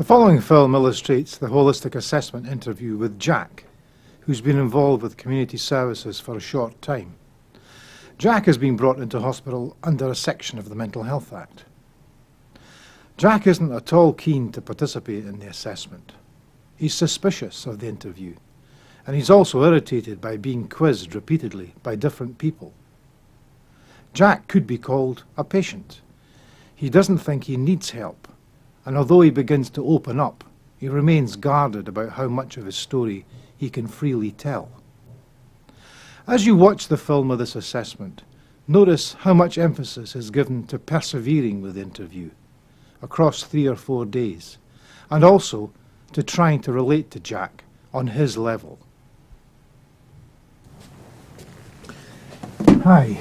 following film illustrates the holistic assessment interview with Jack, who's been involved with community services for a short time. Jack has been brought into hospital under a section of the Mental Health Act. Jack isn't at all keen to participate in the assessment. He's suspicious of the interview, and he's also irritated by being quizzed repeatedly by different people. Jack could be called a patient. He doesn't think he needs help, and although he begins to open up, he remains guarded about how much of his story he can freely tell. As you watch the film of this assessment, notice how much emphasis is given to persevering with the interview across 3 or 4 days, and also to trying to relate to Jack on his level. Hi,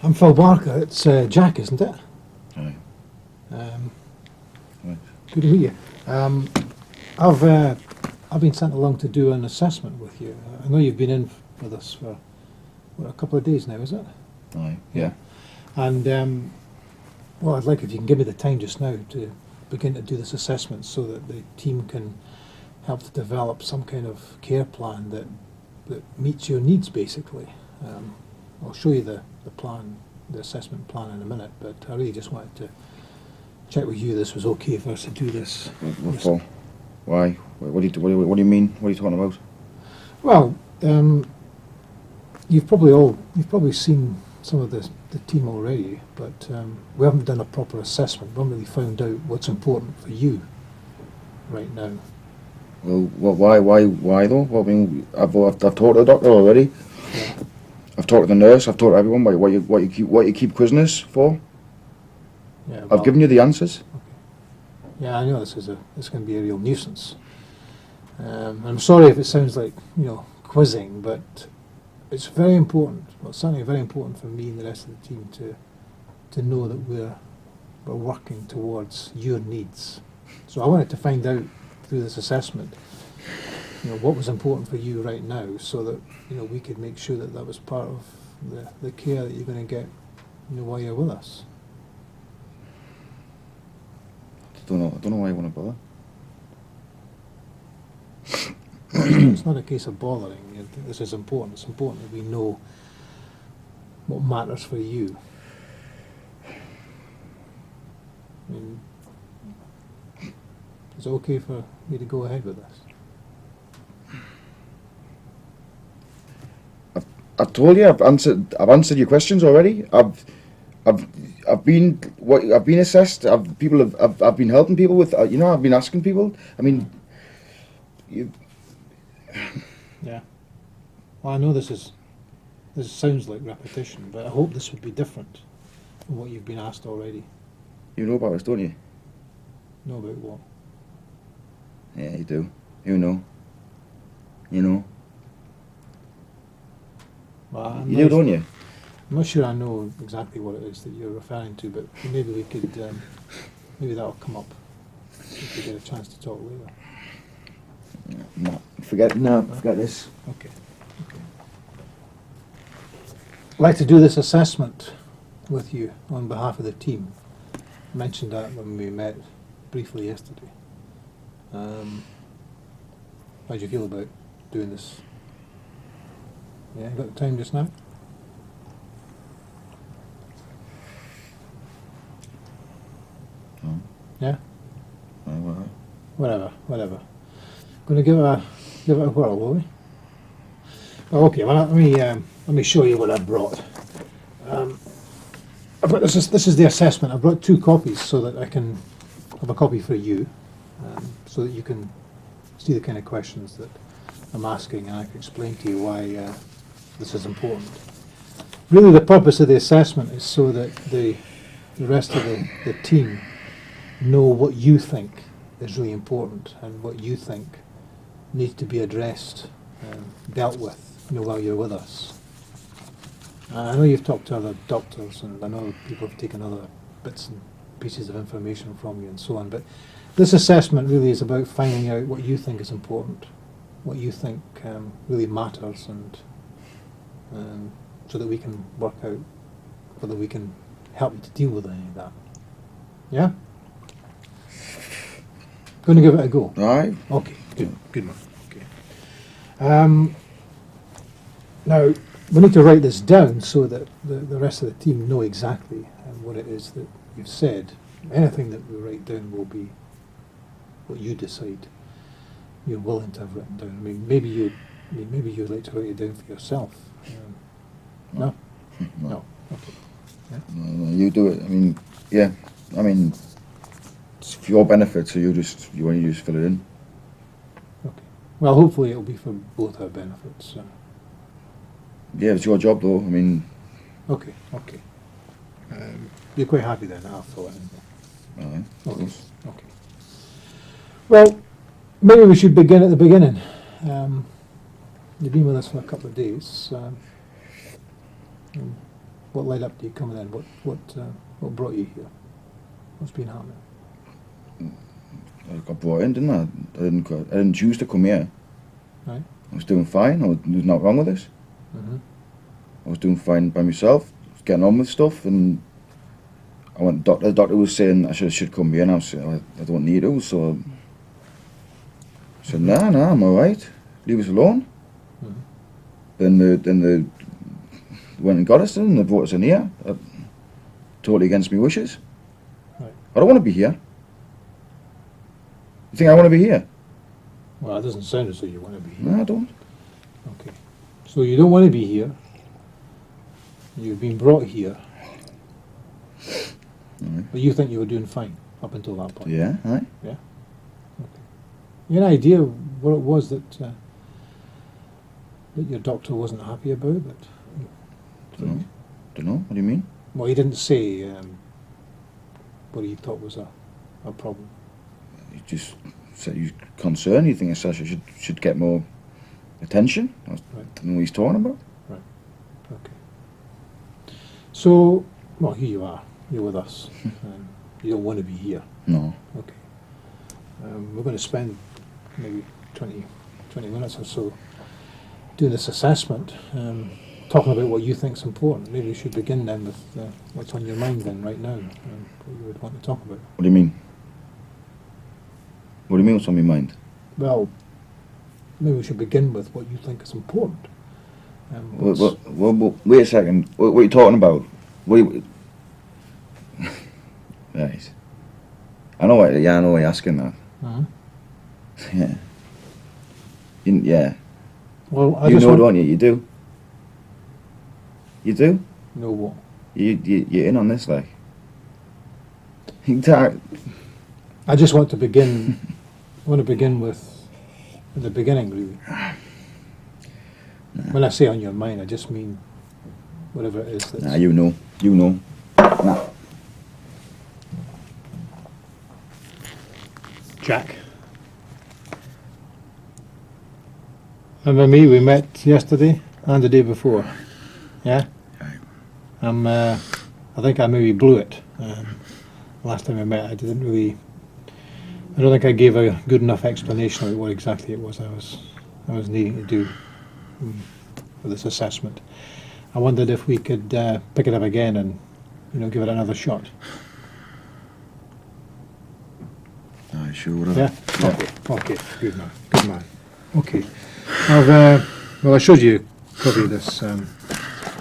I'm Phil Barker. It's Jack, isn't it? Hi. Right. Good to meet you. I've been sent along to do an assessment with you. I know you've been in with us for a couple of days now, is it? Aye. Yeah. And well, I'd like if you can give me the time just now to begin to do this assessment so that the team can help to develop some kind of care plan that meets your needs, basically. I'll show you the plan, the assessment plan in a minute, but I really just wanted to check with you this was okay for us to do this. What for? Why? What do you mean? What are you talking about? Well, you've probably seen some of the team already, but we haven't done a proper assessment. We haven't really found out what's important for you right now. Well, why though? Well, I mean, I've talked to the doctor already. Yeah. I've talked to the nurse. I've talked to everyone. What you keep quizzing us for? Yeah, well, I've given you the answers. Okay. Yeah, I know this is going to be a real nuisance. I'm sorry if it sounds like quizzing, but it's very important. Well, it's certainly very important for me and the rest of the team to know that we're working towards your needs. So I wanted to find out through this assessment, what was important for you right now, so that we could make sure that was part of the care that you're going to get, while you're with us. I don't know why you want to bother. It's not a case of bothering. This is important. It's important that we know what matters for you. I mean, is it okay for me to go ahead with this? I've told you. I've answered your questions already. I've been assessed. I've been helping people with. I've been asking people. I mean, yeah. Well, I know this sounds like repetition, but I hope this would be different from what you've been asked already. You know about this, don't you? Know about what? Yeah, you do. You know. Well, You do, don't you? I'm not sure I know exactly what it is that you're referring to, but maybe we could, maybe that'll come up if we get a chance to talk later. No, forget this. Okay. I'd like to do this assessment with you on behalf of the team. I mentioned that when we met briefly yesterday. How do you feel about doing this? Yeah, you got the time just now? Oh. Yeah? Well, Whatever. Going to give it a whirl, will we? Oh, okay, well, let me show you what I brought. This is the assessment. I brought 2 copies so that I can have a copy for you, so that you can see the kind of questions that I'm asking, and I can explain to you why this is important. Really, the purpose of the assessment is so that the rest of the team know what you think is really important and what you think needs to be addressed and dealt with, while you're with us. I know you've talked to other doctors, and I know people have taken other bits and pieces of information from you and so on, but this assessment really is about finding out what you think is important, what you think really matters, and so that we can work out whether we can help you to deal with any of that. Yeah? Going to give it a go? Aye. Okay, good man. Okay. Now, we need to write this down so that the rest of the team know exactly what it is that you've said. Anything that we write down will be what you decide you're willing to have written down. I mean, maybe you'd like to write it down for yourself. No? No. Okay. Yeah? No, you do it. I mean, yeah. I mean, it's for your benefit, so you want to just fill it in. Okay. Well, hopefully it'll be for both our benefits. Yeah, it's your job, though. I mean. Okay. Okay. You're quite happy then? I'll fill it in. Aye. Okay. Okay. Well, maybe we should begin at the beginning. You've been with us for a couple of days. What led up to you coming in? What brought you here? What's been happening? I got brought in, didn't I? I didn't choose to come here. Right. I was doing fine. There's nothing wrong with this. Mm-hmm. I was doing fine by myself, getting on with stuff, and I went. The doctor was saying I should come here, and I was saying I don't need to. So I said, nah, I'm all right. Leave us alone. Mm-hmm. Then they went and got us, and they brought us in here, totally against my wishes. Right. I don't want to be here. You think I want to be here? Well, it doesn't sound as though you want to be here. No, I don't. Okay. So you don't want to be here. You've been brought here. Right. But you think you were doing fine up until that point. Yeah, aye. Yeah? Okay. You have an idea what it was that your doctor wasn't happy about? Don't know. What do you mean? Well, he didn't say what he thought was a problem. He just said you're concerned. You think Sasha should get more attention. I don't know what he's talking about. Right. Okay. So, well, here you are. You're with us. You don't want to be here. No. Okay. We're going to spend maybe 20 minutes or so doing this assessment, talking about what you think is important. Maybe we should begin then with what's on your mind then right now, what you would want to talk about. What do you mean? What do you mean what's on my mind? Well, maybe we should begin with what you think is important. Well, wait a second. What are you talking about? Right. I know why you're asking that. Uh-huh. Yeah. Yeah. Well, I You just know, want... don't you? You do. You do? Know what? You're in on this, like. You talk. I just want to begin. I want to begin with the beginning, really. Nah. When I say on your mind, I just mean whatever it is that's... Nah, you know. Nah. Jack. Remember me? We met yesterday and the day before. Yeah? Aye. I think I maybe blew it. Last time we met, I don't think I gave a good enough explanation of what exactly it was I was needing to do for this assessment. I wondered if we could pick it up again and give it another shot. Aye, sure. Whatever. Yeah. Okay. Good man. Okay. I showed you a copy of this.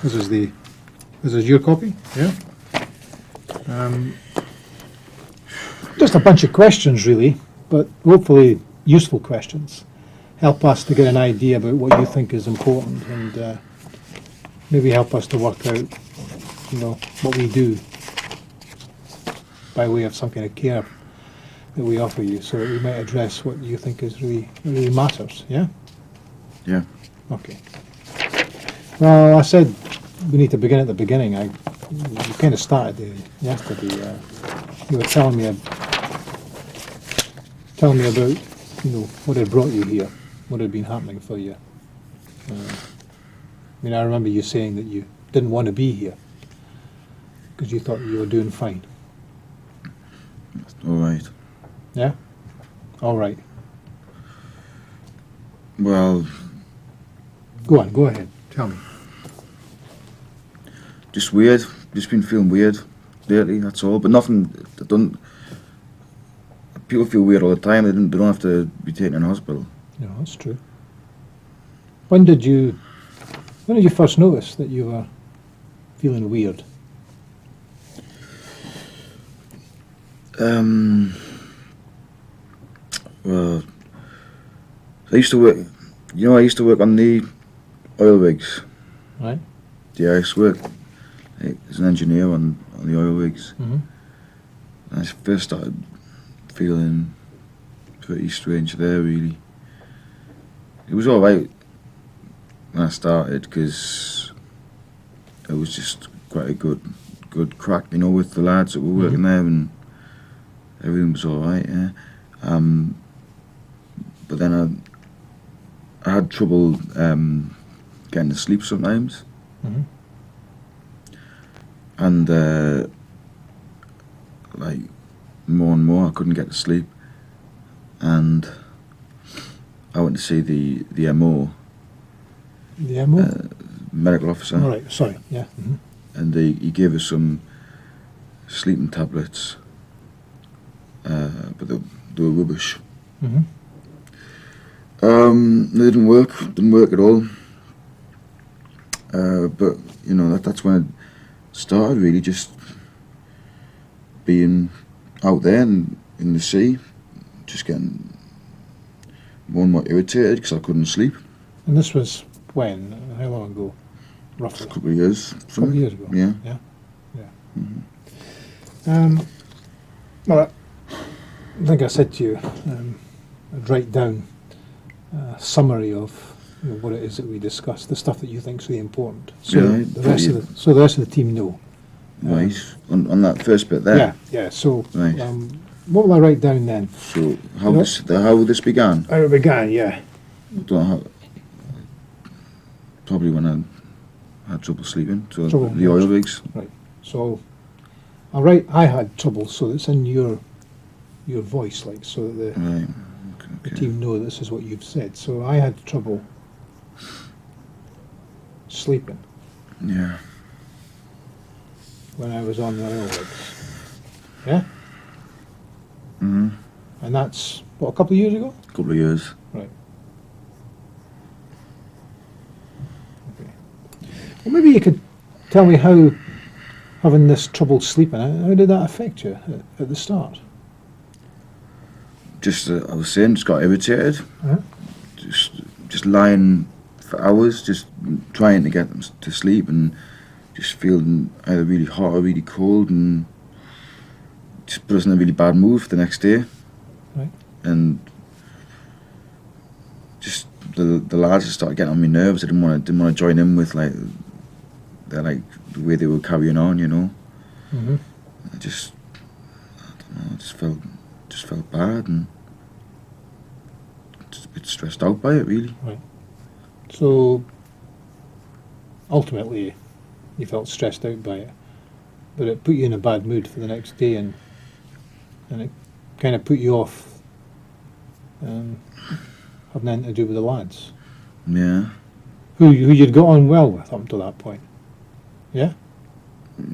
This is your copy. Yeah. Just a bunch of questions, really, but hopefully useful questions. Help us to get an idea about what you think is important, and maybe help us to work out, what we do by way of some kind of care that we offer you, so that we might address what you think is really matters. Yeah. Yeah. Okay. Well, I said we need to begin at the beginning. You kind of started yesterday. You were telling me about what had brought you here, what had been happening for you. I remember you saying that you didn't want to be here because you thought you were doing fine. All right. Yeah? All right. Well, go ahead. Tell me. Just weird. Just been feeling weird lately. That's all. But nothing. people feel weird all the time. They don't have to be taken in hospital. No, that's true. When did you first notice that you were feeling weird? Well, I used to work. I used to work on the oil rigs. Right. Yeah, I used to work as an engineer on the oil rigs. Mm-hmm. I first started feeling pretty strange there, really. It was all right when I started because it was just quite a good crack, with the lads that were working there, and everything was all right. Yeah. But then I had trouble getting to sleep sometimes, and like more and more I couldn't get to sleep, and I went to see the MO. The MO? Medical officer. All right, sorry, yeah. Mm-hmm. And he gave us some sleeping tablets, but they were rubbish. Mm-hmm. They didn't work at all. But that's when it started, really, just being out there and in the sea, just getting more and more irritated because I couldn't sleep. And this was when? How long ago, roughly? A couple of years. A couple of years ago. Yeah. Yeah. Mm-hmm. Well, I think I said to you, I'd write down a summary of what it is that we discussed, the stuff that you think is really important, so the rest of the team know. Right. On that first bit there. Yeah. So, right. What will I write down then? So how this began? How it began, yeah. Probably when I had trouble sleeping. So Trouble, the oil rigs. Right. So I'll write I had trouble, so it's in your voice, like, so that the team know this is what you've said. So I had trouble sleeping. Yeah. When I was on the oil rigs. Yeah? Mm-hmm. And that's, what, a couple of years ago? A couple of years. Right. Okay. Well, maybe you could tell me how having this trouble sleeping, how did that affect you at the start? Just, I was saying, just got irritated. Uh-huh. Just lying for hours, just trying to get them to sleep, and just feeling either really hot or really cold, and just put us in a really bad mood for the next day. Right. And just the lads just started getting on my nerves. I didn't want to join in with the way they were carrying on, Mm-hmm. I don't know, just felt bad and just a bit stressed out by it, really. Right. So ultimately you felt stressed out by it, but it put you in a bad mood for the next day, and it kind of put you off having anything to do with the lads. Yeah. Who you'd got on well with up until that point. Yeah?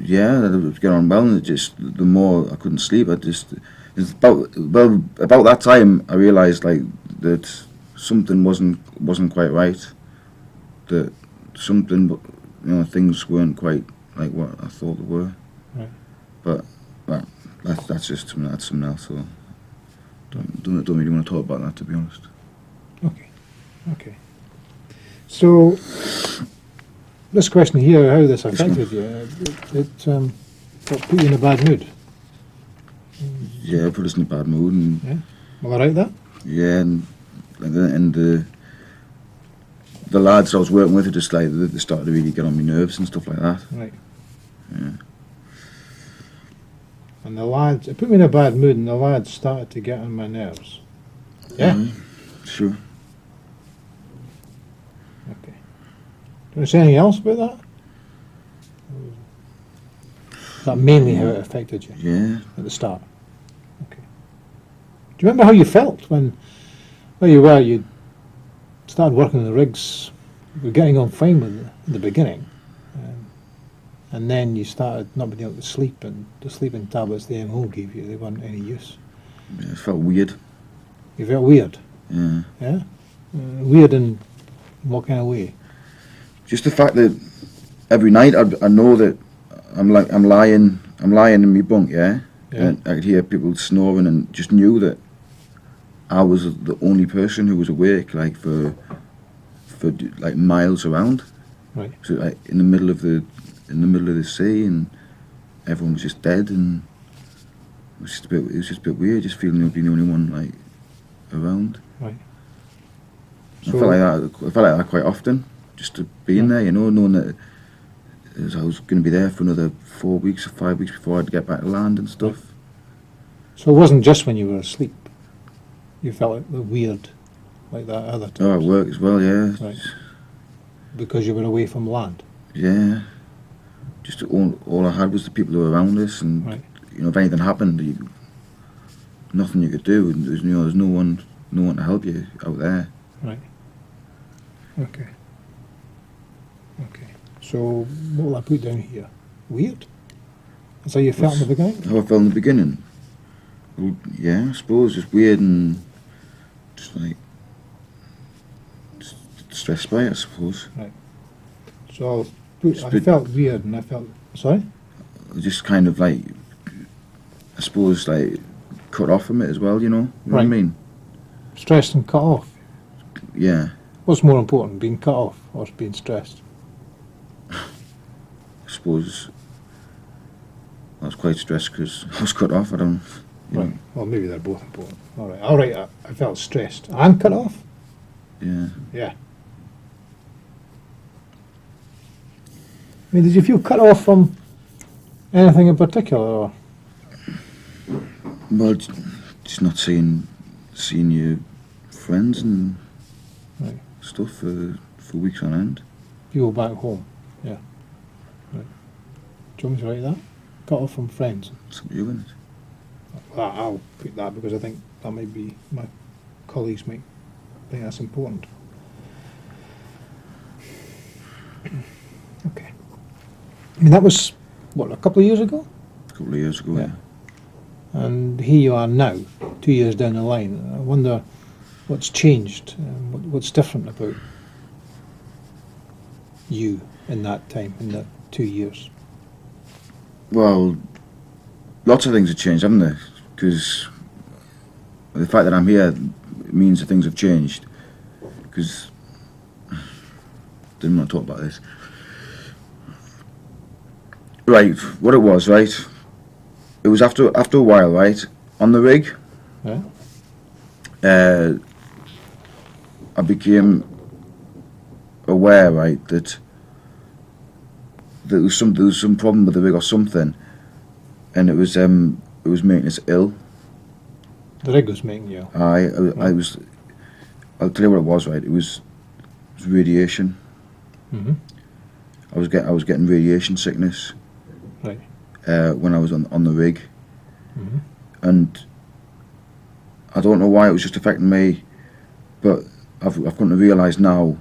Yeah, I was getting on well, and the more I couldn't sleep, it's about that time I realised that something wasn't quite right. That something, things weren't quite like what I thought they were. Right. But that's something else. So don't really want to talk about that, to be honest. Okay. So this question here, how this affected you, it put you in a bad mood. Yeah, put us in a bad mood, and Yeah. Will I write that? yeah, and the lads I was working with, they started to really get on my nerves and stuff like that. Right. Yeah. And the lads, it put me in a bad mood, and the lads started to get on my nerves. Yeah? Sure. Okay. Do you want to say anything else about that? Is that mainly how it affected you Yeah. at the start? Okay. Do you remember how you felt when you started working on the rigs? You were getting on fine with it in the beginning, and then you started not being able to sleep, and the sleeping tablets the MO gave you, they weren't any use. It felt weird. You felt weird? Yeah. Yeah? Weird in what kind of way? Just the fact that every night I know that I'm lying in my bunk, yeah? And I could hear people snoring, and just knew that I was the only person who was awake, like for like miles around. Right. So like in the middle of the sea, and everyone was just dead, and it was just a bit weird, just feeling being the only one like around. Right. I felt like that quite often, just to being there, you know, knowing that I was going to be there for another 4 weeks or 5 weeks before I'd get back to land and stuff. Right. So it wasn't just when you were asleep. You felt weird like that other times. Oh, at work as well, yeah. Right. Because you were away from land. Yeah. Just all I had was the people who were around us, and right. You know, if anything happened, nothing you could do. And there's no one to help you out there. Right. Okay. Okay. So what will I put down here? Weird? That's how you felt in the beginning? How I felt in the beginning? Well, yeah, I suppose just weird and just like stressed by it, I suppose. Right. So I felt weird, and I felt sorry. Just kind of like, I suppose, like cut off from it as well. You know what I mean? Stressed and cut off. Yeah. What's more important, being cut off or being stressed? I suppose I was quite stressed because I was cut off. I don't. Right. Well, maybe they're both important. All right. All right. I felt stressed and cut off. Yeah. Yeah. I mean, did you feel cut off from anything in particular, or? Well, just not seeing your friends and right. stuff for weeks on end. You go back home. Yeah. Right. Do you want me to write that? Cut off from friends. What's up with you in it? Well, I'll put that because I think that might be my colleagues might think that's important. Okay. I mean, that was what, a couple of years ago? A couple of years ago, yeah. And here you are now, 2 years down the line. I wonder what's changed, what's different about you in that time, in that 2 years. Well, lots of things have changed, haven't they? Because the fact that I'm here means that things have changed. Because didn't want to talk about this. Right, what it was, right? It was after a while, right? On the rig, Yeah. I became aware, right, that there was some problem with the rig or something, and it was making us ill. The rig was making you ill. I was. I'll tell you what it was, right? It was radiation. Mm-hmm. I was getting radiation sickness. Right. When I was on the rig, Mm-hmm. and I don't know why it was just affecting me, but I've come to realise now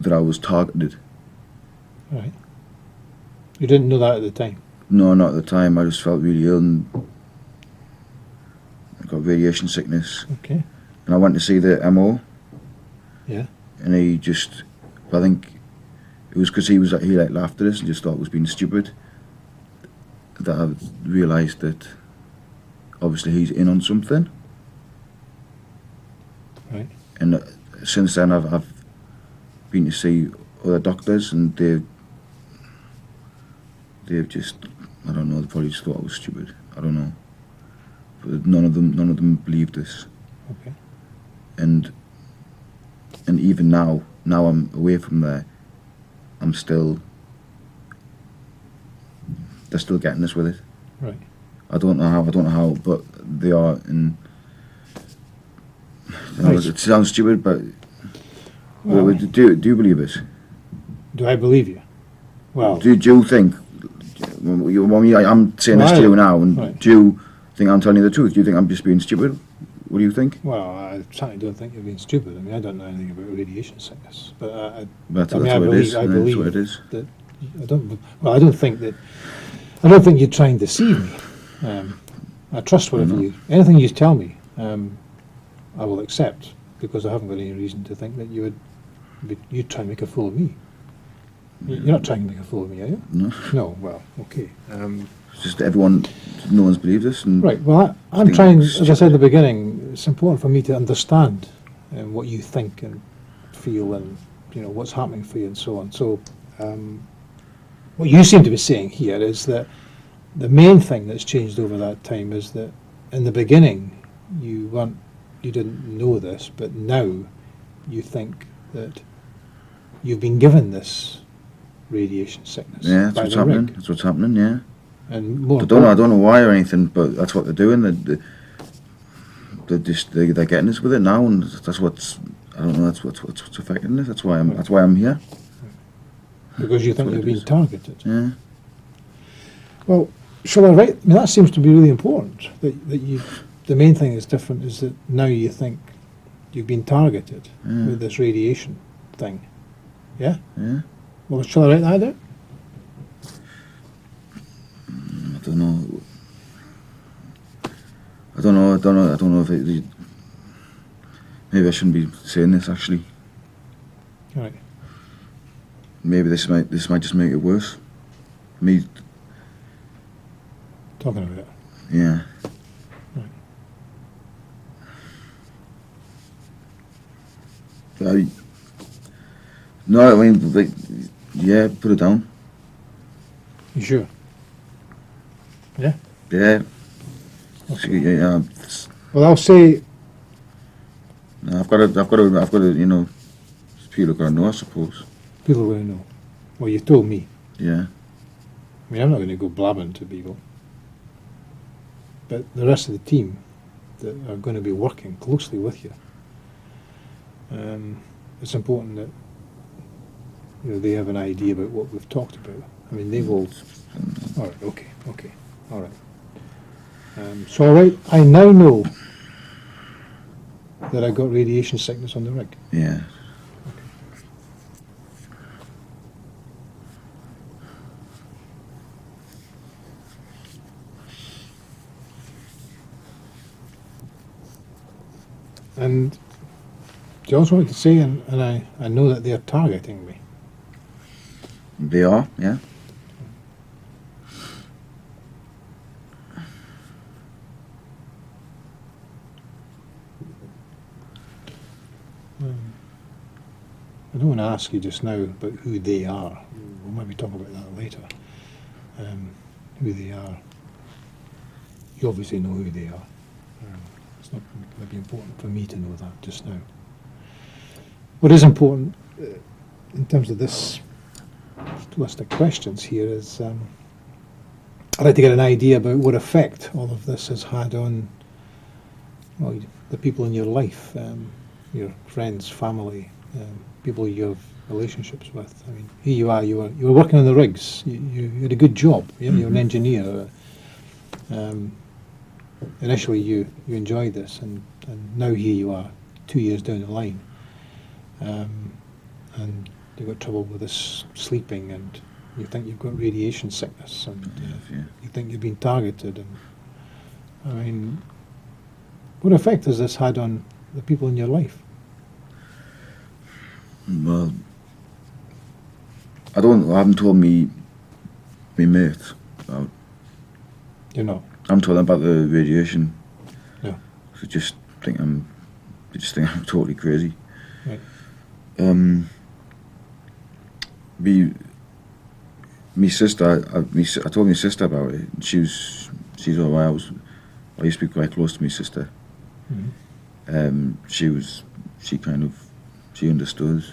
that I was targeted. Right. You didn't know that at the time? No, not at the time. I just felt really ill and I got radiation sickness. Okay. And I went to see the MO. Yeah. And he just, I think it was because he laughed at us and just thought it was being stupid, that I realised that obviously he's in on something. Right. And since then I've been to see other doctors, and they've just, I don't know, they probably just thought I was stupid. I don't know. But none of them believed this. Okay. And even now I'm away from there, they're still getting us with it. Right. I don't know how, but they are. And Right. it sounds stupid, but Well, do you believe it? do I believe you? Well, Do you think? I'm saying this to you now, and right. do you think I'm telling you the truth? Do you think I'm just being stupid? What do you think? well, I certainly don't think you're being stupid. I mean, I don't know anything about radiation sickness, but That's I mean, what it is. I That's believe what it is. that I don't think you're trying to deceive me. I trust whatever know. anything you tell me, I will accept, because I haven't got any reason to think that you'd try and make a fool of me. You're not trying to make a fool of me, are you? No. No, well, okay. It's just no one's believed us. And Right, well, I'm think trying, it's as I said at the beginning, it's important for me to understand what you think and feel and, what's happening for you and so on. So, what you seem to be saying here is that the main thing that's changed over that time is that in the beginning you didn't know this, but now you think that you've been given this radiation sickness. yeah, that's by what's the happening. rig. That's what's happening. Yeah. And more I don't know why or anything, but that's what they're doing. They're getting us with it now, and that's what's I don't know. That's what's affecting us. That's why I'm here. because you think what you're it being is. targeted. Yeah. Well, shall I write? I mean, that seems to be really important. That you, the main thing that's different is that now you think you've been targeted Yeah. with this radiation thing. Yeah. Yeah. Well, shall I write that down? I don't know. I don't know if maybe I shouldn't be saying this actually. All right. Maybe this might just make it worse. Me, Talking about it. yeah. Right. No, I mean, like, yeah, put it down. You sure? Yeah. Yeah. Okay. Yeah. Well, I'll say. No, I've got to, people are going to know, I suppose. People are going to know. Well, you've told me. Yeah. I mean, I'm not going to go blabbing to people. But the rest of the team that are going to be working closely with you, it's important that they have an idea about what we've talked about. I mean, they will. All right. Okay. All right. So, all right. I now know that I got radiation sickness on the rig. Yeah. And you also wanted to say, and I know that they're targeting me. They are, yeah. I don't want to ask you just now about who they are. We'll maybe talk about that later. Who they are. You obviously know who they are. It's not going to be important for me to know that just now. What is important in terms of this list of questions here is I'd like to get an idea about what effect all of this has had on the people in your life, your friends, family, people you have relationships with. I mean, here you are. You were working on the rigs. You had a good job. Yeah? You're an engineer. Initially, you enjoyed this, and now here you are, 2 years down the line, and you've got trouble with this sleeping, and you think you've got radiation sickness, and you think you've been targeted. And I mean, what effect has this had on the people in your life? Well, I haven't told me mates about. You know. I haven't told them about the radiation. No. They just think I'm totally crazy. Right. My sister, I told my sister about it. And she's all right. I used to be quite close to my sister. Mm-hmm. She understood.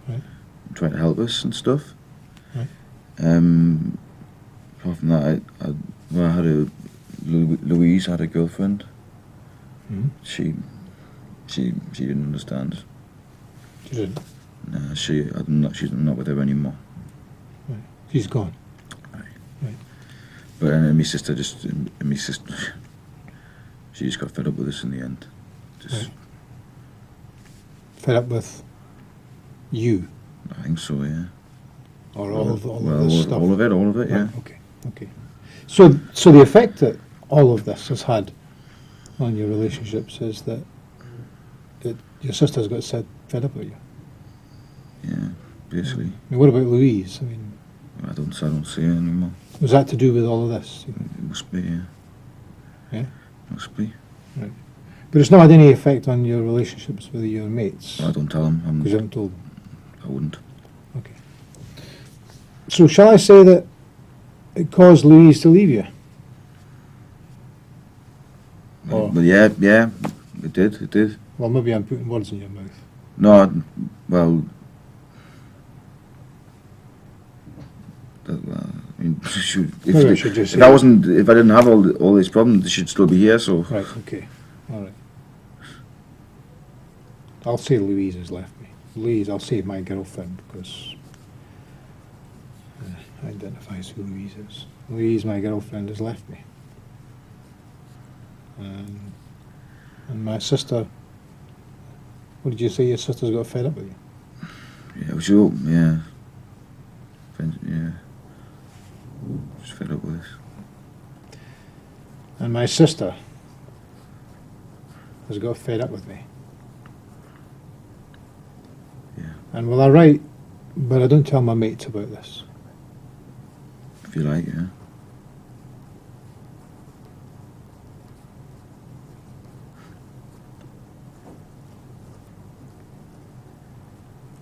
Right. And tried to help us and stuff. Right. Apart from that, I had Louise had a girlfriend. Mm-hmm. She didn't understand. She didn't. No, she's not with her anymore. Right. She's gone. Right. But my sister she just got fed up with us in the end. Right. Fed up with you, I think so, yeah. or all of this stuff. All of it, yeah. Right, okay. So the effect that all of this has had on your relationships is that your sister's got fed up with you. Yeah, basically. I mean, what about Louise? I mean, I don't see her anymore. was that to do with all of this? It must be, yeah. Yeah? Must be. Right. But it's not had any effect on your relationships with your mates? I don't tell them. Because you haven't told them? I wouldn't. Okay. So shall I say that it caused Louise to leave you? Or- But yeah, it did. Well, maybe I'm putting words in your mouth. No, well, I mean, Maybe I should just say if I didn't have all these problems, they should still be here. So Right, okay. All right. I'll say Louise has left me. Louise, I'll say my girlfriend because identifies who Louise is. Louise, my girlfriend, has left me. And my sister, what did you say? Your sister's got fed up with you? yeah, it was your yeah, yeah, just fed up with this. And my sister has got fed up with me. Yeah, And well, I write, but I don't tell my mates about this. if you like, yeah.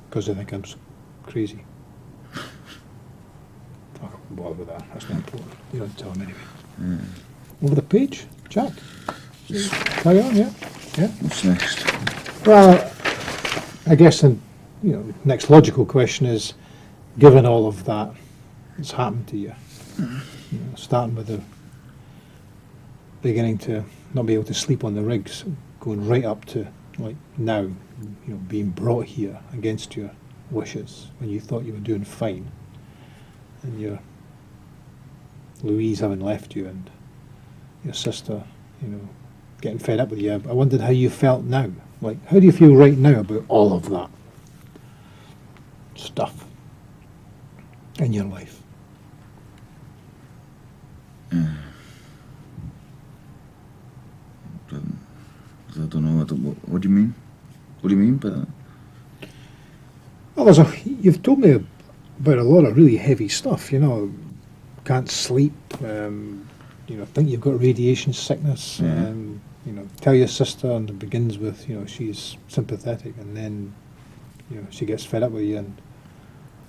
Because they think I'm crazy. I can't bother with that. That's not important. You don't tell them anyway. Yeah. Over the page, Jack. Carry on, yeah. Yeah. What's next? Well, I guess the next logical question is, given all of that that's happened to you, starting with the beginning to not be able to sleep on the rigs, going right up to like now, being brought here against your wishes when you thought you were doing fine, and your Louise having left you, and your sister, getting fed up with you. I wondered how you felt now. Like, how do you feel right now about all of that stuff in your life? I don't know. What do you mean? What do you mean by that? Well, you've told me about a lot of really heavy stuff. Can't sleep. Think you've got radiation sickness. Yeah. Tell your sister, and it begins with she's sympathetic, and then she gets fed up with you,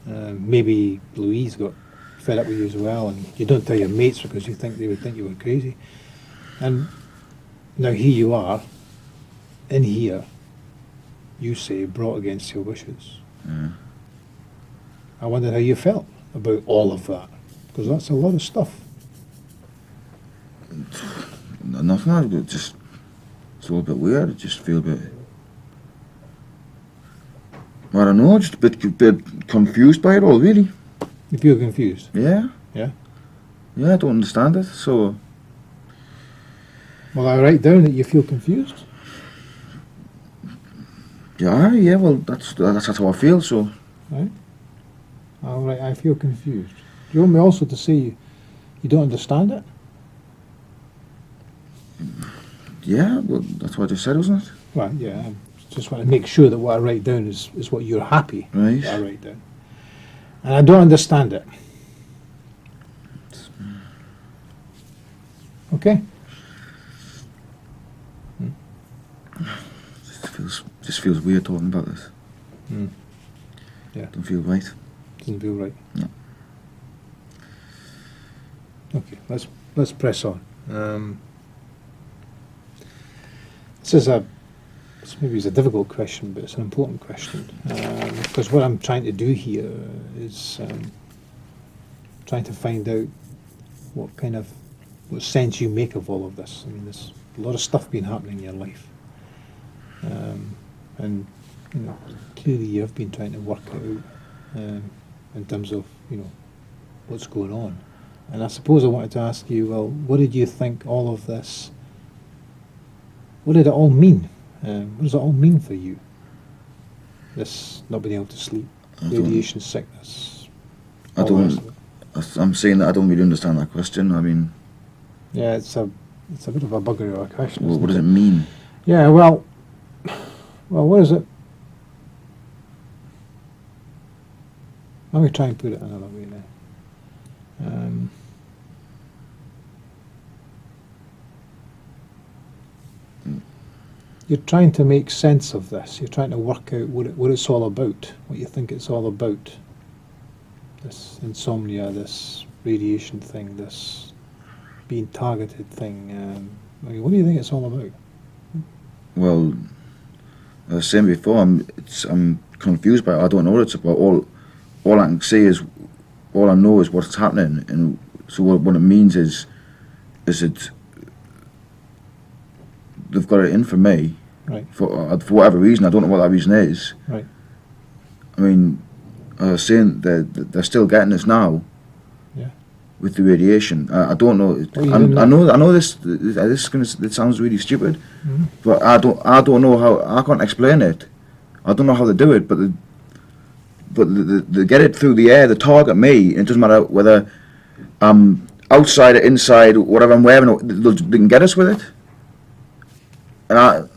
and maybe Louise got fed up with you as well, and you don't tell your mates because you think they would think you were crazy, and now here you are. In here, you say, brought against your wishes. Yeah. I wondered how you felt about all of that, because that's a lot of stuff. Nothing. I just it's all a bit weird. I just feel a bit. I don't know. Just a bit confused by it all, really. You feel confused? Yeah. Yeah? Yeah, I don't understand it. So. Well, I write down that you feel confused. Yeah. Well, that's how I feel. So. Right? All right, I feel confused. Do you want me also to say you don't understand it? Yeah. Well, that's what I just said, wasn't it? Well, yeah. I just want to make sure that what I write down is what you're happy Right. that I write down. And I don't understand it. Okay? Just feels weird talking about this. Yeah. Don't feel right. Doesn't feel right. No. Okay, let's press on. This is maybe it's a difficult question, but it's an important question, because what I'm trying to do here is trying to find out what sense you make of all of this. I mean, there's a lot of stuff been happening in your life, and clearly you've been trying to work it out in terms of what's going on. And I suppose I wanted to ask you, well, what did you think all of this? What did it all mean? What does it all mean for you? This not being able to sleep, radiation sickness. I'm saying that I don't really understand that question. I mean, Yeah, it's a it's a bit of a bugger of a question. What isn't does it mean? Yeah, well, what is it? Let me try and put it another way now. You're trying to make sense of this. You're trying to work out what it's all about, what you think it's all about. This insomnia, this radiation thing, this being targeted thing. I mean, what do you think it's all about? Well, as I was saying before, I'm confused by it. I don't know what it's about. All I can say is, all I know is what's happening, and so what it means is it they've got it in for me, Right. For whatever reason. I don't know what that reason is. Right. I mean, I was saying they're still getting this now. Yeah. With the radiation, I don't know. Well, you I didn't know this is gonna. It sounds really stupid, but I don't know how. I can't explain it. I don't know how they do it, but they get it through the air. They target me. And it doesn't matter whether I'm outside or inside, whatever I'm wearing. They can get us with it. And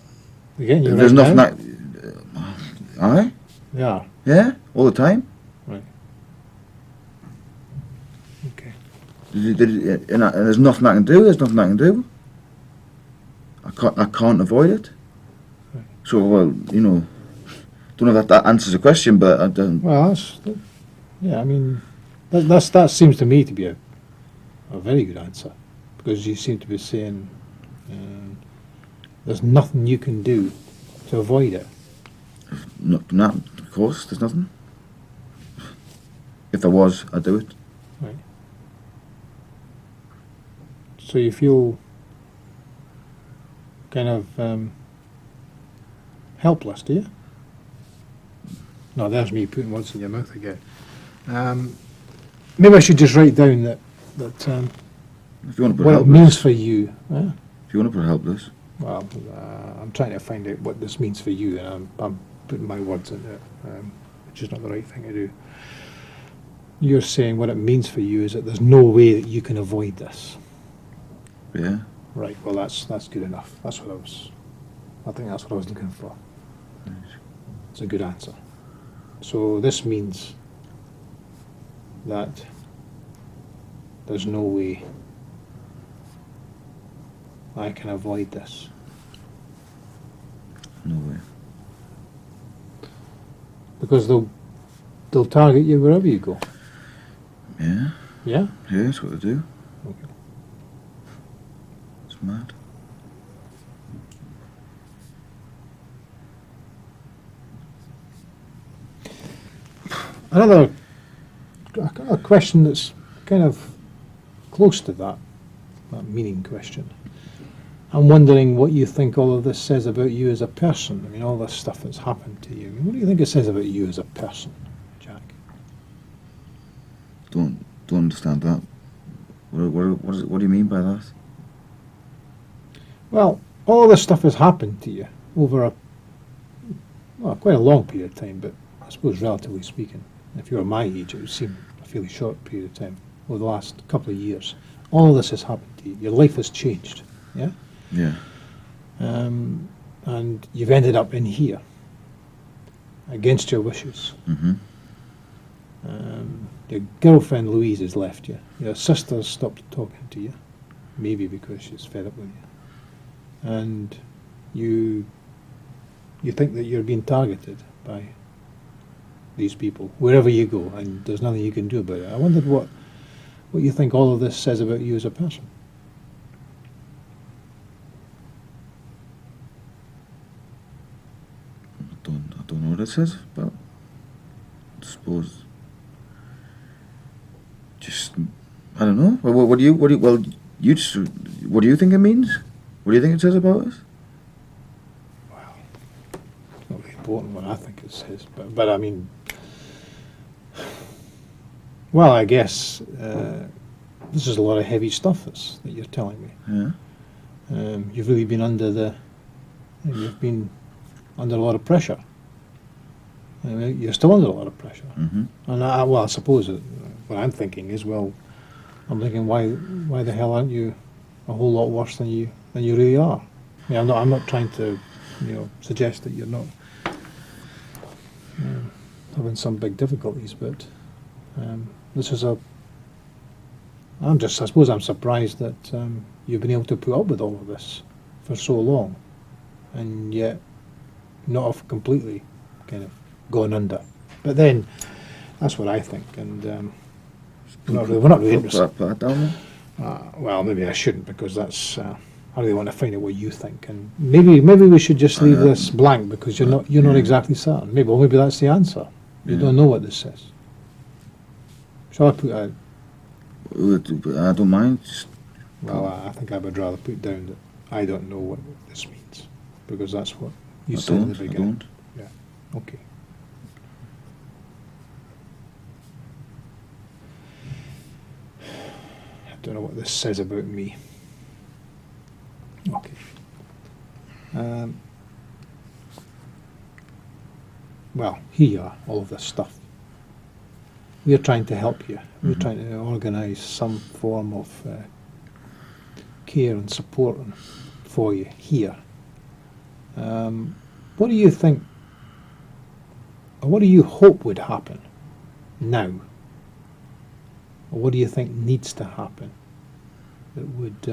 Again, you're there's right nothing. now. Aye. Yeah. Yeah. All the time. Right. Okay. And there's nothing I can do. There's nothing I can do. I can't avoid it. Right. So, well, you know, don't know if that answers the question, but I don't. Well, yeah. I mean, that seems to me to be a very good answer, because you seem to be saying there's nothing you can do to avoid it. Not, of course, there's nothing. If there was, I'd do it. Right. So you feel kind of helpless, do you? No, there's me putting words in your mouth again. Maybe I should just write down that If you want to put what it helpless, means for you. if you want to put helpless, Well, I'm trying to find out what this means for you, and I'm putting my words into it, which is not the right thing to do. You're saying what it means for you is that there's no way that you can avoid this. yeah. Right. Well, that's good enough. I think that's what I was looking for. It's a good answer. So this means that there's no way I can avoid this. No way. Because they'll target you wherever you go. Yeah. Yeah? Yeah, that's what they do. Okay. It's mad. Another a question that's kind of close to that meaning question. I'm wondering what you think all of this says about you as a person. I mean, all this stuff that's happened to you. I mean, what do you think it says about you as a person, Jack? Don't understand that. What do you mean by that? Well, all this stuff has happened to you over quite a long period of time, but I suppose relatively speaking, if you were my age, it would seem a fairly short period of time, over the last couple of years. All of this has happened to you. Your life has changed, yeah? Yeah. And you've ended up in here, against your wishes. Mm-hmm. Your girlfriend Louise has left you. Your sister's stopped talking to you, maybe because she's fed up with you. And you think that you're being targeted by these people, wherever you go, and there's nothing you can do about it. I wondered what you think all of this says about you as a person. I don't know what it says, but I suppose just I don't know. What do you think it means? What do you think it says about us? Well, it's not really important what I think it says, but I mean, well, I guess this is a lot of heavy stuff that you're telling me. Yeah. You've really been you've been under a lot of pressure. You're still under a lot of pressure. Mm-hmm. And I suppose what I'm thinking is, well, I'm thinking, why the hell aren't you a whole lot worse than you really are. I mean, I'm not trying to, suggest that you're not having some big difficulties, but this is I suppose I'm surprised that you've been able to put up with all of this for so long, and yet not have completely kind of gone under. But then, that's what I think, and we're not really interested. Put that down there. Well, maybe I shouldn't, because that's. I really want to find out what you think, and maybe we should just leave this blank, because you're not exactly certain. Maybe that's the answer. You don't know what this says. Shall I put out? I don't mind. Well, I think I would rather put down that I don't know what this means, because that's what you said in the beginning. Yeah. Okay. I don't know what this says about me. Okay. Well, here you are, all of this stuff. We're trying to help you. We're trying to organise some form of care and support for you here. What do you think, or what do you hope would happen now? Or what do you think needs to happen that would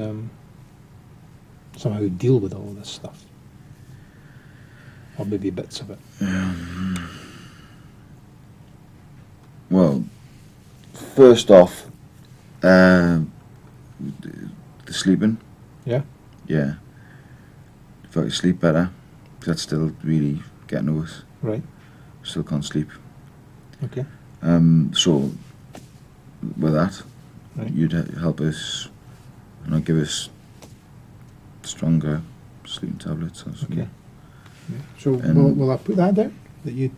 somehow deal with all of this stuff? Or maybe bits of it. Well, first off, the sleeping. Yeah? Yeah. If I could sleep better, 'cause that's still really getting to us. Right. Still can't sleep. Okay. So, with that, Right. you'd help us, give us stronger sleeping tablets. Or something. Okay. Yeah. So And- will I put that down? That you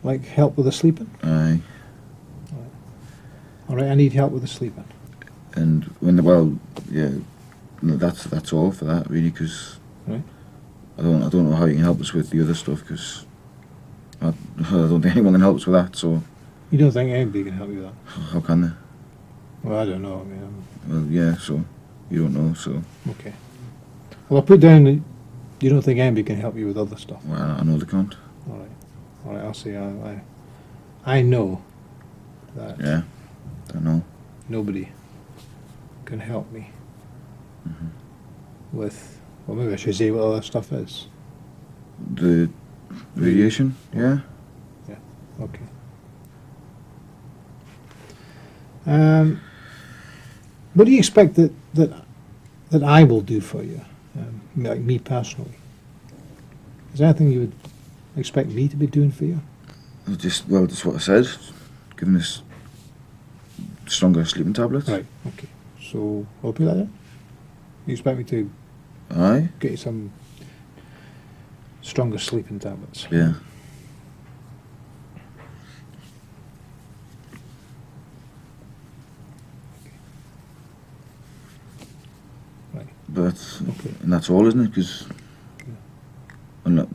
like help with the sleeping? Aye. All right, I need help with the sleeping. And that's all for that really, because Right. I don't know how you can help us with the other stuff, because I don't think anyone can help us with that. So You don't think anybody can help you with that? how can they? Well, I don't know. I mean, Well, yeah. So you don't know. So okay. Well, I'll put down that you don't think anybody can help you with other stuff. well, I know they can't. All right. All right. I'll say I know that Yeah. I know. nobody can help me with. Well, maybe I should say what other stuff is. The radiation. Yeah. Okay. What do you expect that I will do for you, like me personally? Is there anything you would expect me to be doing for you? Just what I said. Giving us stronger sleeping tablets. Right. Okay. So I'll put that in. You expect me to Aye. get you some stronger sleeping tablets? Yeah. Right. But Okay. and that's all, isn't it? Because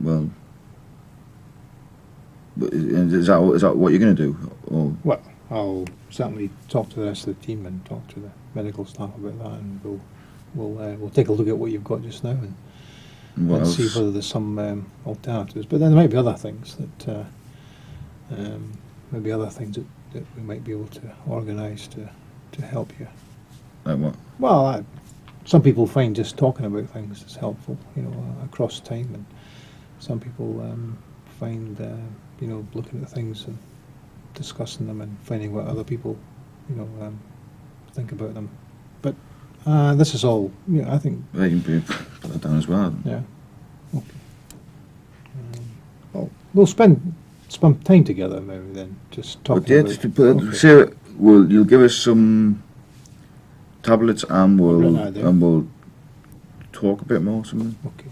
well. But is that what you're going to do? Or Well, I'll certainly talk to the rest of the team and talk to the medical staff about that, and we'll take a look at what you've got just now what and else? see whether there's some alternatives. But then there might be other things that we might be able to organise to help you. Like what? Well, some people find just talking about things is helpful, across time, and some people find looking at things and discussing them and finding what other people think about them. But this is all, I think. Well, you can put that down as well. Yeah. Okay. Well, we'll spend time together maybe then, just talking But yeah, about. just to put Okay. say, you'll give us some tablets and we'll talk a bit more or something. Okay.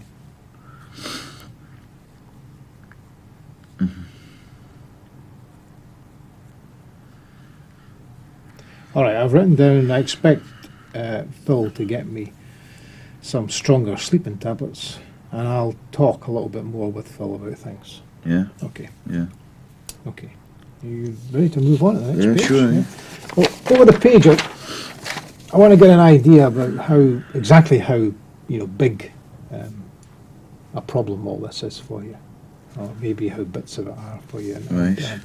All right, I've written down. I expect Phil to get me some stronger sleeping tablets, and I'll talk a little bit more with Phil about things. Yeah. Okay. Yeah. Okay. Are you ready to move on to the next Yeah, page? sure. Yeah. Well, over the page, I want to get an idea about exactly how big a problem all this is for you, or maybe how bits of it are for you. Right.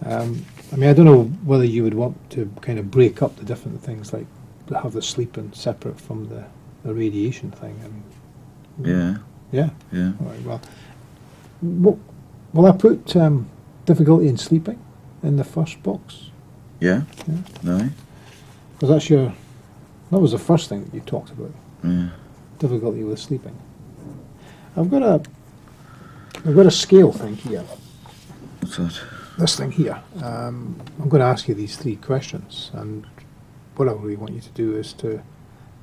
I mean, I don't know whether you would want to kind of break up the different things, like have the sleeping separate from the radiation thing. I mean, Yeah. yeah. All right. Well, will I put difficulty in sleeping in the first box? Yeah. Yeah. No. Because that was the first thing that you talked about. Yeah. Difficulty with sleeping. I've got a scale thing here. What's that? This thing here. I'm going to ask you these 3 questions, and what I really want you to do is to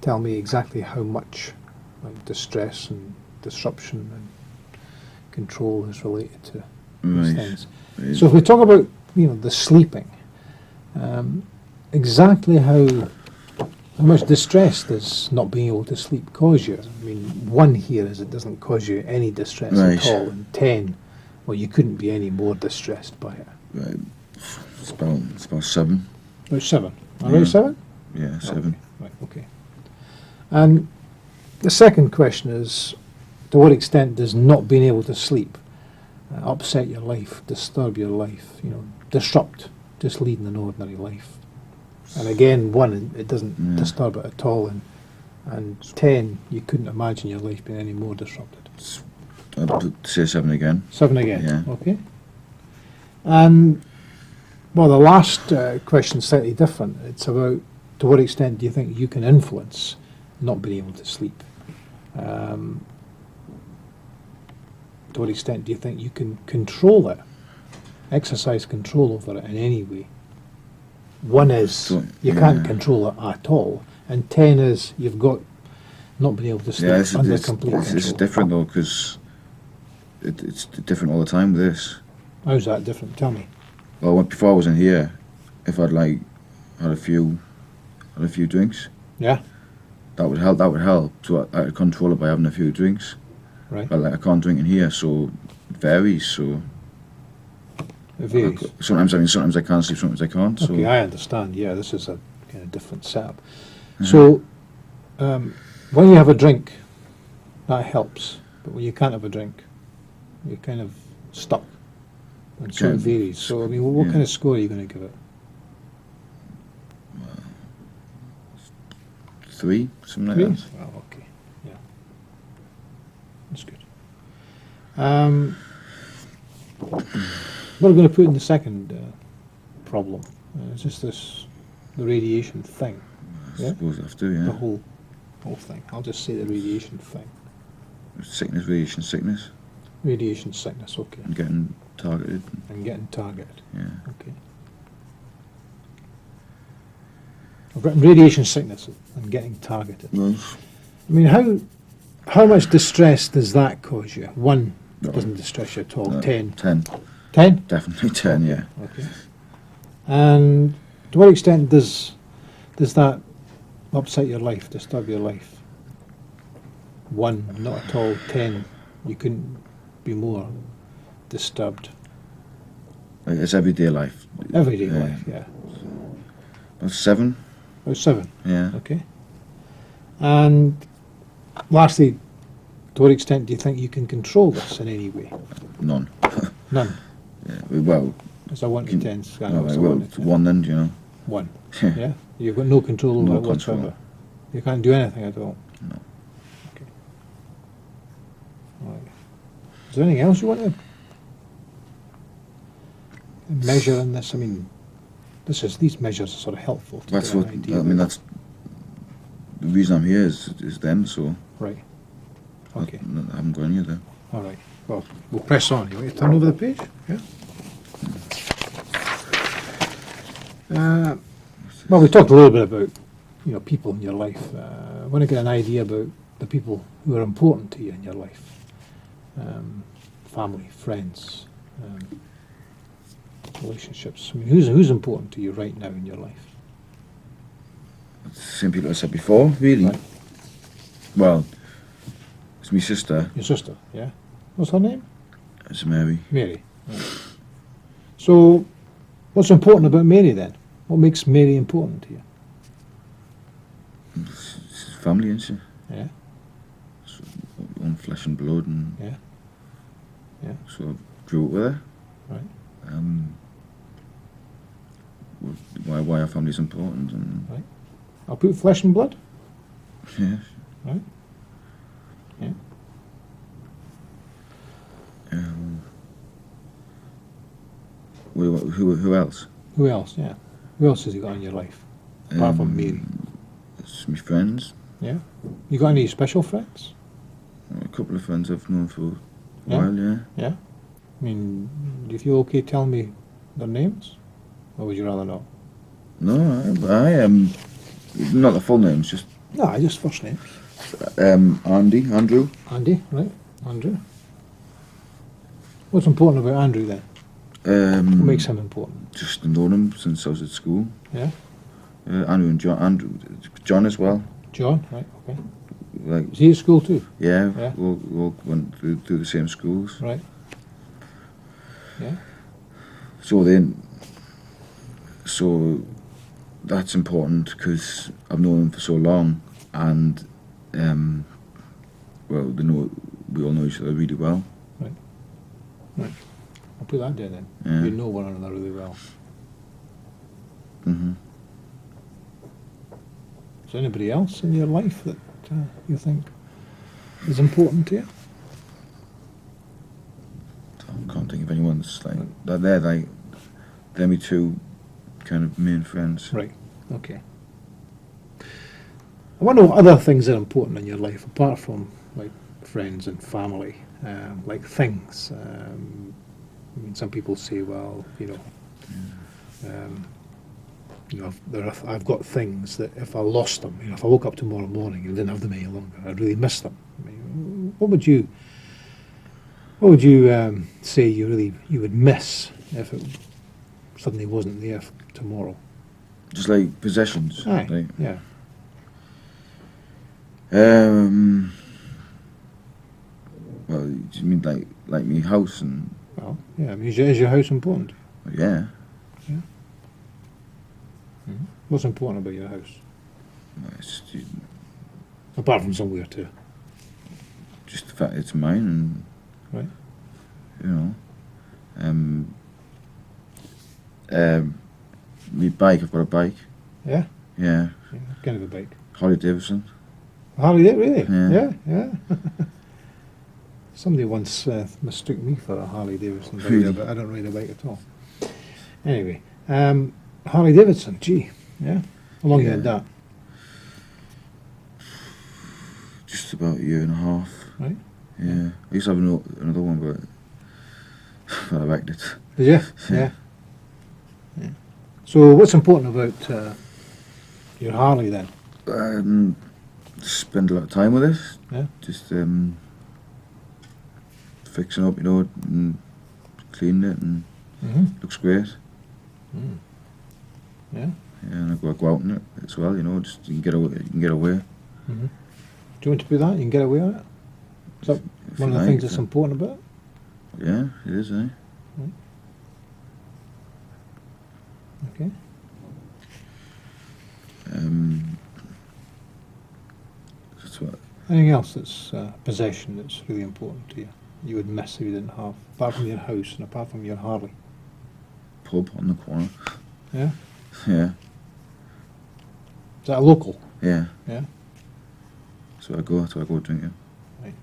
tell me exactly how much distress and disruption and control is related to these things. Right. So if we talk about the sleeping, exactly how much distress does not being able to sleep cause you? I mean, 1 here is it doesn't cause you any distress at all, and 10, well, you couldn't be any more distressed by it. Right. It's about 7. About 7. All right, 7? Yeah, 7. Okay. Right, okay. And the second question is, to what extent does not being able to sleep upset your life, disturb your life, disrupt just leading an ordinary life? And again, 1, it doesn't disturb it at all, and 10, you couldn't imagine your life being any more disrupted. I'd say 7 again. 7 again, Yeah. okay. And, well, the last question's slightly different. It's about, to what extent do you think you can influence not being able to sleep? To what extent do you think you can control it, exercise control over it in any way? 1 is you can't control it at all, and 10 is you've got not been able to sleep under complete control. It's different though, because it's different all the time with this. How's that different? Tell me. Well, before I was in here, if I'd had a few drinks, Yeah. that would help. So I could control it by having a few drinks. Right. But I can't drink in here, so it varies. So It varies. sometimes I can sleep, sometimes I can't. So Okay, I understand. Yeah, this is a kind of different setup. So, when you have a drink, that helps. But when you can't have a drink, you're kind of stuck. And so it varies. So, I mean, what kind of score are you going to give it? 3, something like 3? that. Oh, okay. Yeah. That's good. What are we going to put in the second problem? It's just the radiation thing. I Yeah? suppose I have to, The yeah. whole thing. I'll just say the radiation thing. Sickness, radiation sickness, Radiation sickness, okay. and getting targeted. And getting targeted, Yeah. okay. I've written radiation sickness and getting targeted. Well, I mean, how much distress does that cause you? 1 No. doesn't distress you at all. no, 10. 10. 10? Definitely 10, yeah. Okay. And to what extent does that upset your life, disturb your life? 1, not at all. 10, you couldn't be more disturbed. Like, it's everyday life. Everyday life, yeah. About 7, About 7, yeah. okay. And lastly, to what extent do you think you can control this in any way? None. None. Yeah. Well, It's a 1 to 10 scale. no, It's a well, 1 to 10. 1 then, you know. 1, yeah? You've got no control over No it whatsoever. control. You can't do anything at all. No. Okay. All right. Is there anything else you want to measure in this? I mean, these measures are sort of helpful to That's get what, an idea. I mean, that's the reason I'm here is them, so Right. Okay. I haven't got any of them. All right. Well, we'll press on. You want to turn over the page? Yeah. Well, we talked a little bit about, people in your life. I want to get an idea about the people who are important to you in your life. Family, friends, relationships. I mean, who's important to you right now in your life? Same people I said before, really. Right. Well, it's my sister. Your sister, yeah? What's her name? It's Mary. Mary. Right. So, what's important about Mary then? What makes Mary important to you? family, isn't she? Yeah. So, own flesh and blood, and Yeah. Yeah. so I grew up with her. Right. Why our family's important, and Right. I'll put flesh and blood. yeah. Right. Yeah. Who else? Who else? Yeah. Who else has you got in your life apart from Mary? It's my friends. Yeah. You got any special friends? A couple of friends I've known for a Yeah. while. Yeah. Yeah. I mean, do you feel okay telling me their names, or would you rather not? No, I am not the full names, just No, just first names. Andrew. Andy, right? Andrew. What's important about Andrew then? What makes him important? Just known him since I was at school. Yeah. Andrew and John as well. John, right? Okay. Like, Is he at school too? yeah, Yeah. we all went through the same schools. Right. Yeah. So that's important because I've known him for so long, and well, we all know each other really well. Right. I'll put that there then. Yeah. You know one another really well. Mhm. Is there anybody else in your life that you think is important to you? I can't think of anyone that's like that. They're my two kind of main friends. Right. Okay. I wonder what other things are important in your life apart from like friends and family, like things. I mean, some people say, well, I've got things that if I lost them, if I woke up tomorrow morning and didn't have them any longer, I'd really miss them. I mean, what would you say you would miss if it suddenly wasn't there tomorrow? Just like possessions. Aye. Like, Yeah. Well, do you mean like me house and? Well, yeah. I mean, is your house important? Yeah. Mm-hmm. What's important about your house? Well, it's Apart from somewhere to. just the fact it's mine, and Right. My bike. I've got a bike. Yeah. Yeah. Yeah. Kind of a bike. Harley Davidson. Harley did really? Yeah. Yeah. Somebody once mistook me for a Harley Davidson rider, Really? but I don't ride a bike at all. Anyway, Harley Davidson, gee, yeah. How long you had that? Just about a year and a half. Right. Yeah. I used to have another one, but I wrecked it. Did you? Yeah. Yeah. So what's important about your Harley then? Spend a lot of time with it. Yeah. Just fixing up, and cleaning it, and Mm-hmm. looks great. Mm. Yeah. Yeah, and I go out in it as well. Just you can get away. Mm-hmm. Do you want to do that? You can get away with it? Is that If one you of the like, things that's important about it? Yeah, it is, eh? Okay. That's what. Anything else that's a possession that's really important to you? You would miss if you didn't have, apart from your house and apart from your Harley. Pub on the corner. Yeah. Yeah, Is that a local? yeah. Yeah. So I go drinking. Right.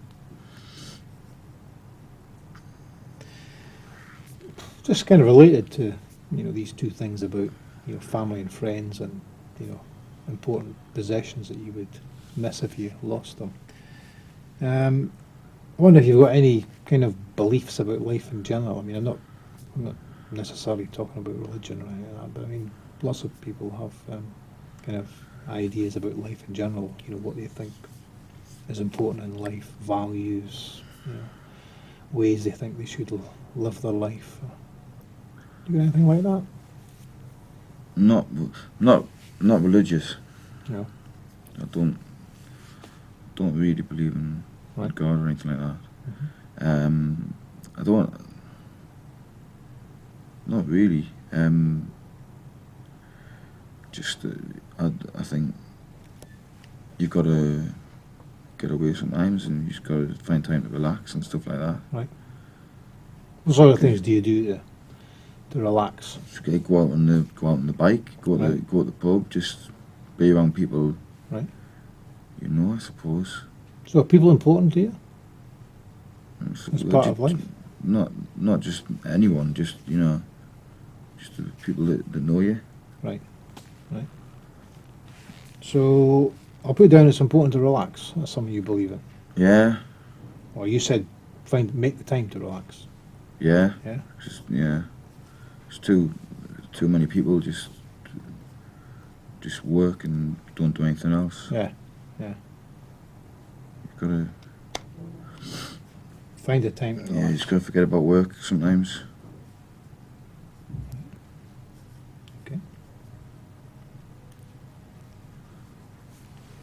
Just kind of related to these two things about family and friends and important possessions that you would miss if you lost them. I wonder if you've got any kind of beliefs about life in general. I mean, I'm not necessarily talking about religion or anything like that, but I mean, lots of people have kind of ideas about life in general. What they think is important in life, values, ways they think they should live their life. Do you got anything like that? Not religious. No. I don't really believe in Right. God or anything like that. Mm-hmm. I don't. Not really. Just I think you've got to get away sometimes, and you've got to find time to relax and stuff like that. Right. What sort of things do you do to relax? Just go out on the bike, go to the pub, just be around people. Right. You know, I suppose. So are people important to you So, as part of life? Not just anyone, just just the people that know you. Right. So I'll put down it's important to relax. That's something you believe in. Yeah, Or you said make the time to relax. yeah. Yeah. It's too many people just work and don't do anything else. Yeah. You've got to. Find the time to Yeah, you relax. just gotta forget about work sometimes. Okay.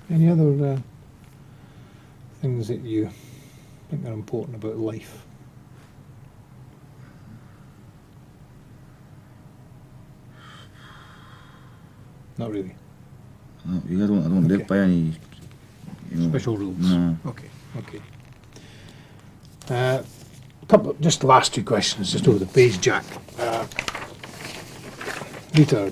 Any other things that you think are important about life? Not really. I don't live Okay. by any Special rules. No. Okay. Just the last two questions, just over the page, Jack. These are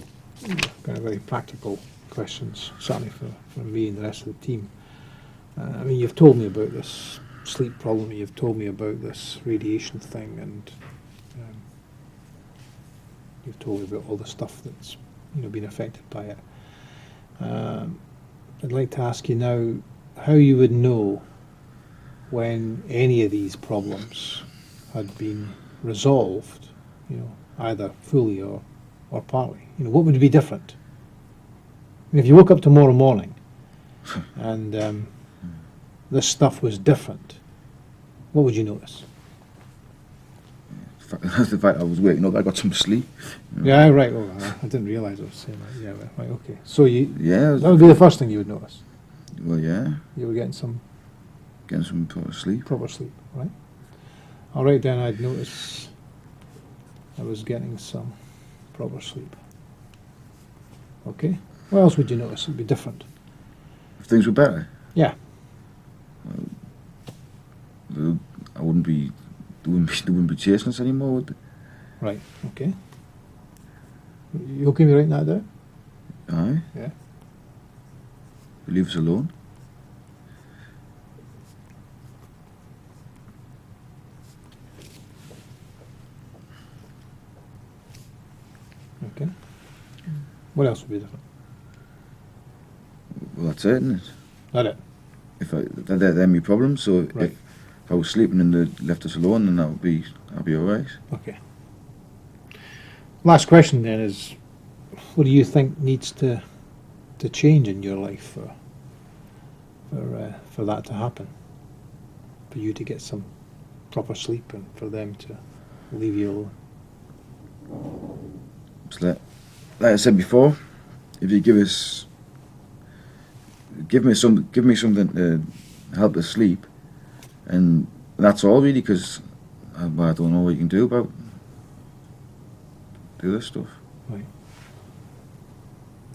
kind of very practical questions, certainly for me and the rest of the team. I mean, you've told me about this sleep problem, you've told me about this radiation thing, and you've told me about all the stuff that's been affected by it. I'd like to ask you now how you would know when any of these problems had been resolved, either fully or partly. What would be different? I mean, if you woke up tomorrow morning and this stuff was different, what would you notice? The fact I was waking up, I got some sleep. Yeah, right. Oh, I didn't realise I was saying that. Yeah, right. Okay. So Yeah. that would be the first thing you would notice. Well, yeah. You were getting some Proper sleep. proper sleep, right? I'll write down I'd notice I was getting some proper sleep. Okay. What else would you notice would be different? If things were better, Yeah. I wouldn't be. They wouldn't be chasing us anymore, would they? Right. Okay. You okay with writing that down? Aye. Yeah. Leave us alone. Okay. What else would be different? Well, that's it, isn't it? That it. They're my problems. So Right. if I was sleeping and they left us alone, then I'd be alright. Okay. Last question then is, what do you think needs to change in your life for that to happen? For you to get some proper sleep and for them to leave you alone? So like I said before, if you give me something to help us sleep, and that's all really, because I don't know what you can do about this stuff. Right.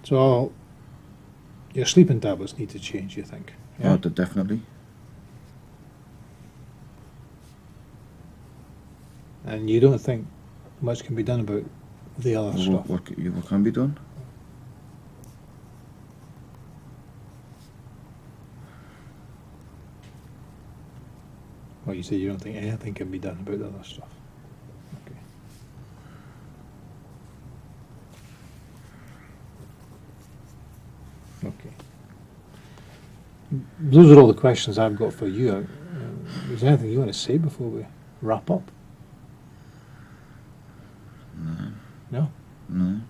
So your sleeping tablets need to change, you think? Yeah? Oh, definitely. And you don't think much can be done about the other stuff? What can be done? Well, you say you don't think anything can be done about the other stuff. Okay. Okay. Those are all the questions I've got for you. Is there anything you want to say before we wrap up? No? No.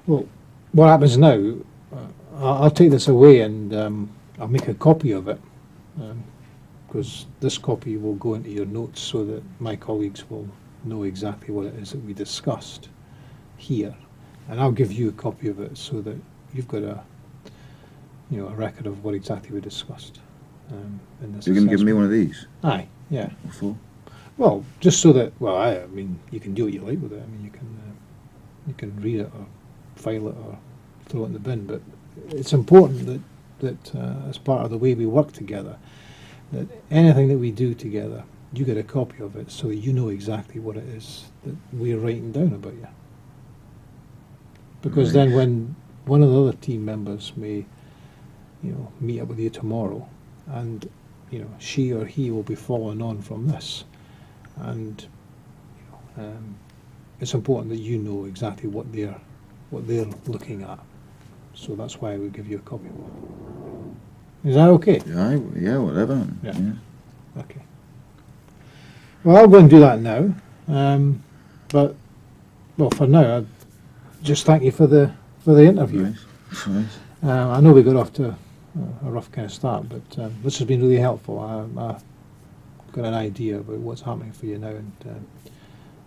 Well, what happens now, I'll take this away and I'll make a copy of it, because this copy will go into your notes so that my colleagues will know exactly what it is that we discussed here. And I'll give you a copy of it so that you've got a record of what exactly we discussed in this. You can give me assessment. one of these. Aye, yeah. What for? Well, just so that, I mean, you can do what you like with it. I mean, you can read it or file it or throw it in the bin, but it's important that as part of the way we work together, that anything that we do together, you get a copy of it so that you know exactly what it is that we're writing down about you. Because Right. then when one of the other team members may, meet up with you tomorrow, and, she or he will be following on from this, and, it's important that you know exactly what they're looking at. So that's why we give you a copy of it. Is that okay? Yeah, whatever. Yeah. Okay. Well, I'll go and do that now. But for now, I just thank you for the interview. Right. I know we got off to a rough kind of start, but this has been really helpful. I've got an idea about what's happening for you now, and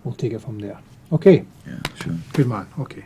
we'll take it from there. Okay. Yeah, sure. Good man. Okay.